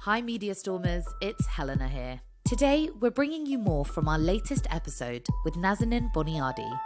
Hi Media Stormers, it's Helena here. Today, we're bringing you more from our latest episode with Nazanin Boniadi.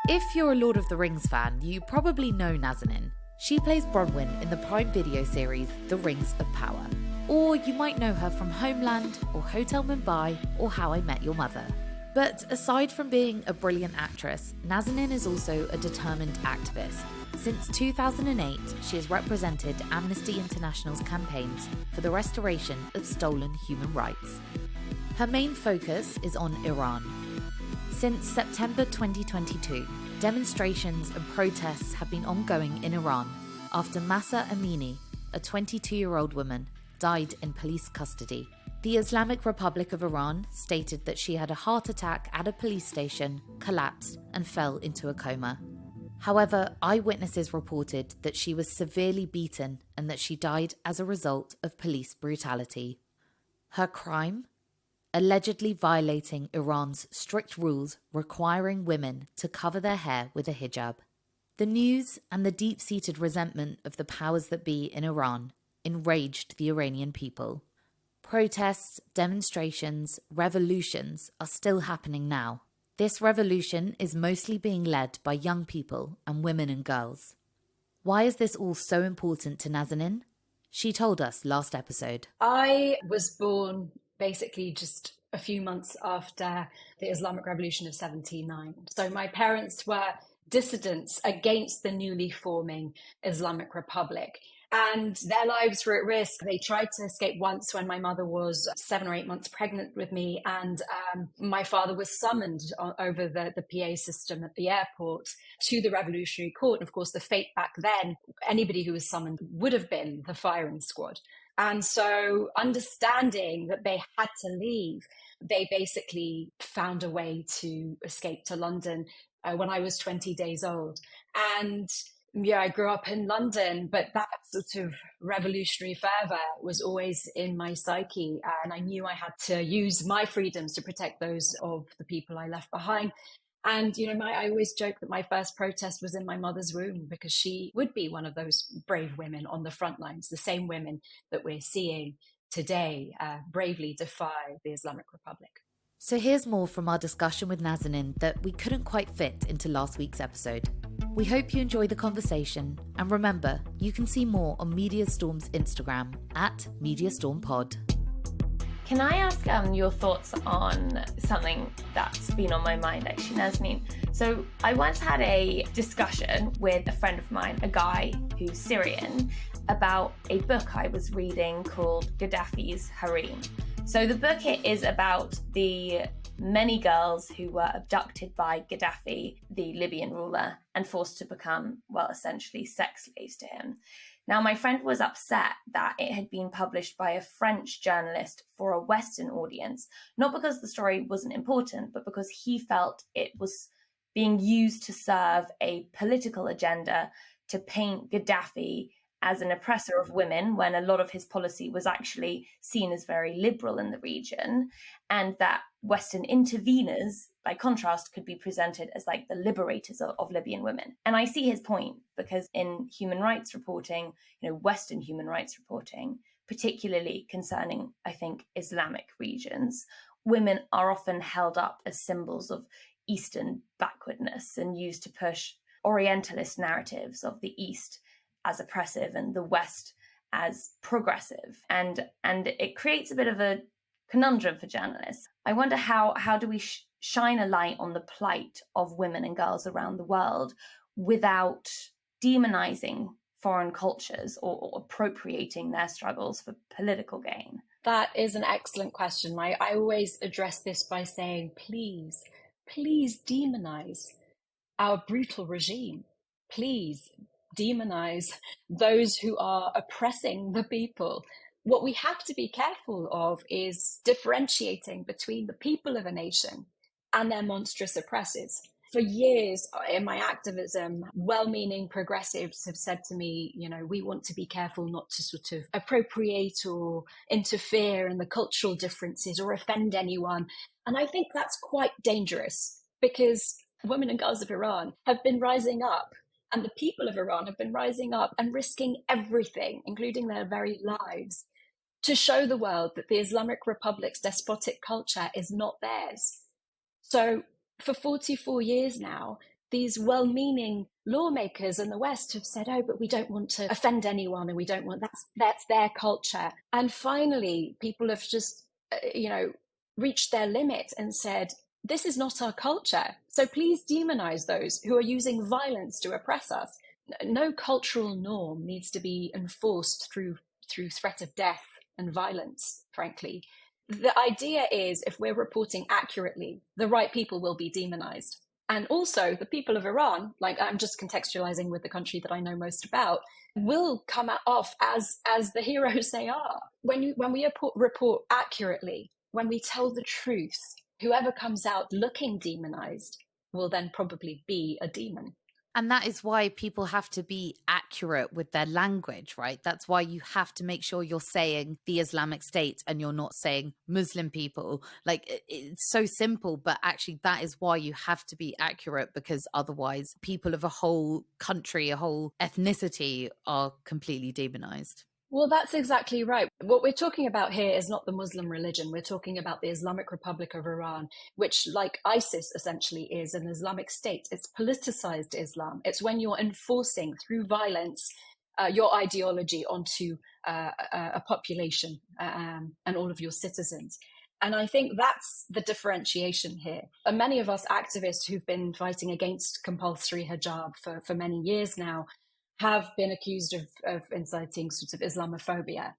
If you're a Lord of the Rings fan, you probably know Nazanin. She plays Bronwyn in the Prime Video series The Rings of Power. Or you might know her from Homeland, or Hotel Mumbai, or How I Met Your Mother. But aside from being a brilliant actress, Nazanin is also a determined activist. Since 2008, she has represented Amnesty International's campaigns for the restoration of stolen human rights. Her main focus is on Iran. Since September 2022, demonstrations and protests have been ongoing in Iran after Mahsa Amini, a 22-year-old woman, died in police custody. The Islamic Republic of Iran stated that she had a heart attack at a police station, collapsed, and fell into a coma. However, eyewitnesses reported that she was severely beaten and that she died as a result of police brutality. Her crime? Allegedly violating Iran's strict rules requiring women to cover their hair with a hijab. The news and the deep-seated resentment of the powers that be in Iran enraged the Iranian people. Protests, demonstrations, revolutions are still happening now. This revolution is mostly being led by young people and women and girls. Why is this all so important to Nazanin? She told us last episode. I was born basically just a few months after the Islamic Revolution of 79. So my parents were dissidents against the newly forming Islamic Republic. And their lives were at risk. They tried to escape once when my mother was 7 or 8 months pregnant with me. And my father was summoned over the PA system at the airport to the Revolutionary Court. And of course, the fate back then, anybody who was summoned would have been the firing squad. And so understanding that they had to leave, they basically found a way to escape to London when I was 20 days old. And yeah, I grew up in London, but that sort of revolutionary fervor was always in my psyche. And I knew I had to use my freedoms to protect those of the people I left behind. And, you know, I always joke that my first protest was in my mother's womb because she would be one of those brave women on the front lines, the same women that we're seeing today bravely defy the Islamic Republic. So here's more from our discussion with Nazanin that we couldn't quite fit into last week's episode. We hope you enjoy the conversation, and remember, you can see more on Media Storm's Instagram at MediaStormPod. Can I ask your thoughts on something that's been on my mind, actually, Nazanin? So I once had a discussion with a friend of mine, a guy who's Syrian, about a book I was reading called Gaddafi's Harem. So the book is about the many girls who were abducted by Gaddafi, the Libyan ruler, and forced to become, well, essentially sex slaves to him. Now, my friend was upset that it had been published by a French journalist for a Western audience, not because the story wasn't important, but because he felt it was being used to serve a political agenda to paint Gaddafi as an oppressor of women, when a lot of his policy was actually seen as very liberal in the region, and that Western interveners, by contrast, could be presented as like the liberators of Libyan women. And I see his point, because in human rights reporting, you know, Western human rights reporting, particularly concerning, I think, Islamic regions, women are often held up as symbols of Eastern backwardness and used to push Orientalist narratives of the East as oppressive and the West as progressive. And it creates a bit of a conundrum for journalists. I wonder how do we shine a light on the plight of women and girls around the world without demonizing foreign cultures or appropriating their struggles for political gain? That is an excellent question. I always address this by saying, please demonize our brutal regime. Please demonize those who are oppressing the people. What we have to be careful of is differentiating between the people of a nation and their monstrous oppressors. For years in my activism, well-meaning progressives have said to me, you know, we want to be careful not to sort of appropriate or interfere in the cultural differences or offend anyone. And I think that's quite dangerous, because women and girls of Iran have been rising up, and the people of Iran have been rising up and risking everything, including their very lives, to show the world that the Islamic Republic's despotic culture is not theirs. So for 44 years now, these well-meaning lawmakers in the West have said, oh, but we don't want to offend anyone, and we don't want, that's their culture. And finally, people have just, reached their limit and said, this is not our culture. So please demonize those who are using violence to oppress us. No cultural norm needs to be enforced through threat of death and violence, frankly. The idea is, if we're reporting accurately, the right people will be demonized. And also the people of Iran, like I'm just contextualizing with the country that I know most about, will come off as the heroes they are. When we report accurately, when we tell the truth, whoever comes out looking demonized will then probably be a demon. And that is why people have to be accurate with their language, right? That's why you have to make sure you're saying the Islamic State and you're not saying Muslim people. Like, it's so simple, but actually that is why you have to be accurate, because otherwise people of a whole country, a whole ethnicity are completely demonized. Well, that's exactly right. What we're talking about here is not the Muslim religion. We're talking about the Islamic Republic of Iran, which, like ISIS, essentially is an Islamic State. It's politicized Islam. It's when you're enforcing through violence your ideology onto a population and all of your citizens. And I think that's the differentiation here. And many of us activists who've been fighting against compulsory hijab for many years now have been accused of inciting sorts of Islamophobia.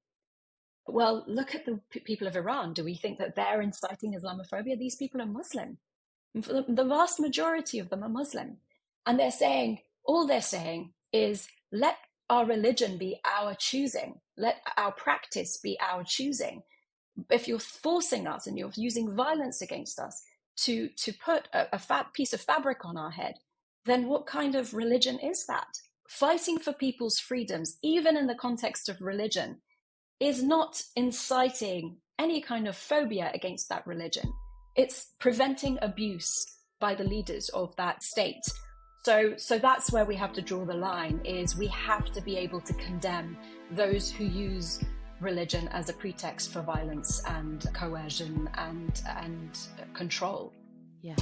Well, look at the people of Iran. Do we think that they're inciting Islamophobia? These people are Muslim. The vast majority of them are Muslim. And all they're saying is, let our religion be our choosing. Let our practice be our choosing. If you're forcing us and you're using violence against us to put a fat piece of fabric on our head, then what kind of religion is that? Fighting for people's freedoms, even in the context of religion, is not inciting any kind of phobia against that religion. It's preventing abuse by the leaders of that state. So that's where we have to draw the line, is we have to be able to condemn those who use religion as a pretext for violence and coercion and control. Yeah.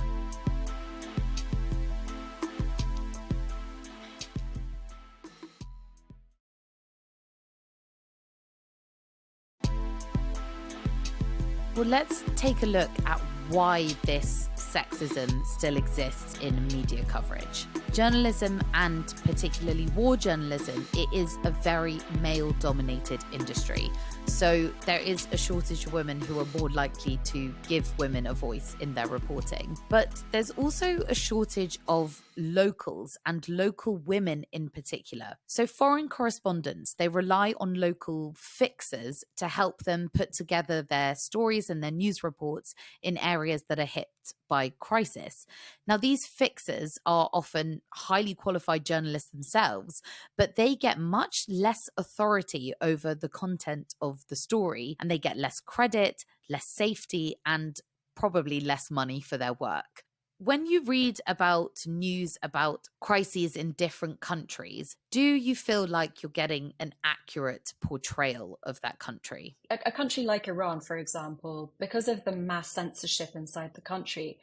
Well, let's take a look at why this sexism still exists in media coverage. Journalism, and particularly war journalism, it is a very male-dominated industry. So there is a shortage of women who are more likely to give women a voice in their reporting. But there's also a shortage of locals, and local women in particular. So foreign correspondents, they rely on local fixers to help them put together their stories and their news reports in areas that are hit by crisis. Now, these fixers are often highly qualified journalists themselves, but they get much less authority over the content of the story, and they get less credit, less safety, and probably less money for their work. When you read about news about crises in different countries, do you feel like you're getting an accurate portrayal of that country? A country like Iran, for example, because of the mass censorship inside the country,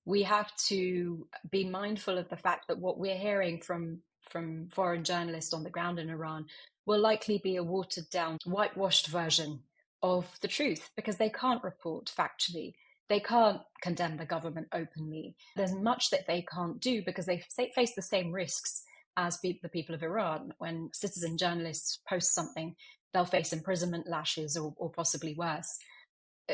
we have to be mindful of the fact that what we're hearing from foreign journalists on the ground in Iran will likely be a watered down, whitewashed version of the truth, because they can't report factually. They can't condemn the government openly. There's much that they can't do because they face the same risks as the people of Iran. When citizen journalists post something, they'll face imprisonment, lashes, or possibly worse.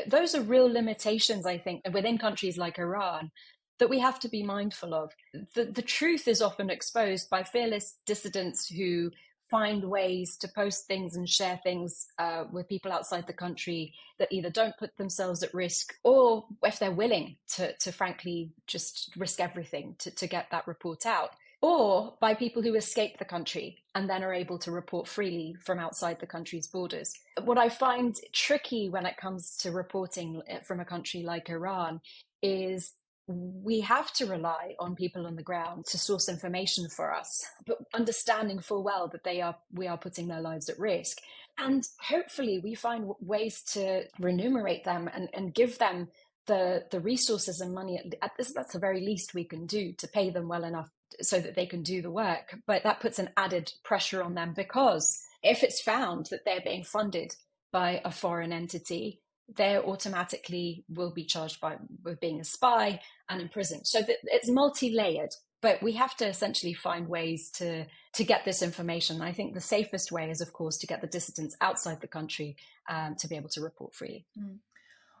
Those are real limitations, I think, within countries like Iran that we have to be mindful of. The truth is often exposed by fearless dissidents who find ways to post things and share things with people outside the country that either don't put themselves at risk, or if they're willing to frankly just risk everything to get that report out, or by people who escape the country and then are able to report freely from outside the country's borders. What I find tricky when it comes to reporting from a country like Iran is we have to rely on people on the ground to source information for us, but understanding full well that we are putting their lives at risk. And hopefully we find ways to remunerate them and give them the resources and money that's the very least we can do, to pay them well enough so that they can do the work. But that puts an added pressure on them, because if it's found that they're being funded by a foreign entity, they automatically will be charged with being a spy and imprisoned. So that it's multi-layered, but we have to essentially find ways to get this information. I think the safest way is, of course, to get the dissidents outside the country to be able to report freely.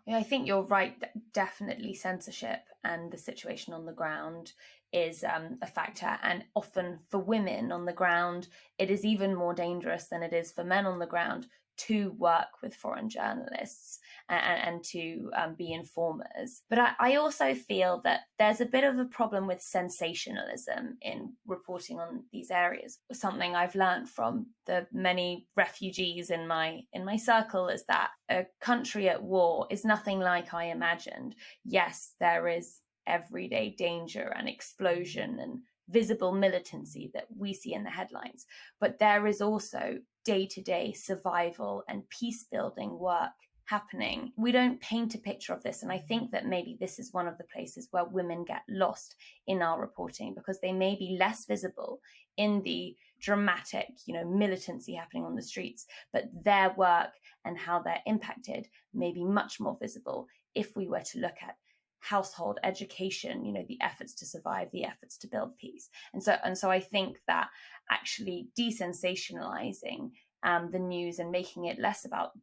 Yeah, I think you're right. Definitely censorship and the situation on the ground is a factor. And often for women on the ground, it is even more dangerous than it is for men on the ground to work with foreign journalists and to be informers. But I also feel that there's a bit of a problem with sensationalism in reporting on these areas. Something I've learned from the many refugees in my circle is that a country at war is nothing like I imagined. Yes, there is everyday danger and explosion and visible militancy that we see in the headlines, but there is also day-to-day survival and peace-building work happening. We don't paint a picture of this, and I think that maybe this is one of the places where women get lost in our reporting, because they may be less visible in the dramatic, militancy happening on the streets, but their work and how they're impacted may be much more visible if we were to look at household education, the efforts to survive, the efforts to build peace. And so I think that actually desensationalizing the news and making it less about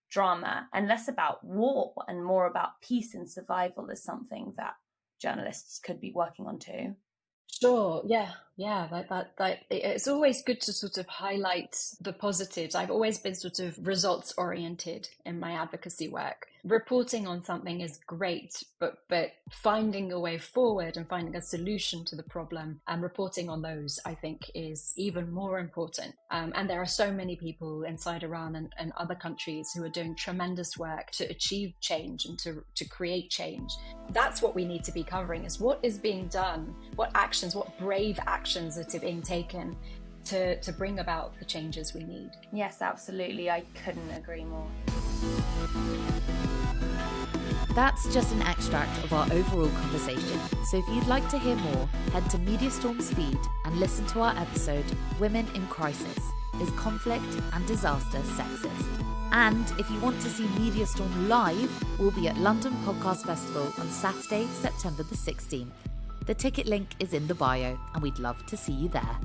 drama and less about war and more about peace and survival is something that journalists could be working on too. Sure. Yeah. That it's always good to sort of highlight the positives. I've always been sort of results oriented in my advocacy work. Reporting on something is great, but finding a way forward and finding a solution to the problem and reporting on those, I think, is even more important. And there are so many people inside Iran and other countries who are doing tremendous work to achieve change and to create change. That's what we need to be covering, is what is being done, what actions, what brave actions that are being taken to bring about the changes we need. Yes, absolutely. I couldn't agree more. That's just an extract of our overall conversation. So if you'd like to hear more, head to MediaStorm's feed and listen to our episode, Women in Crisis: Is Conflict and Disaster Sexist? And if you want to see MediaStorm live, we'll be at London Podcast Festival on Saturday, September the 16th. The ticket link is in the bio, and we'd love to see you there.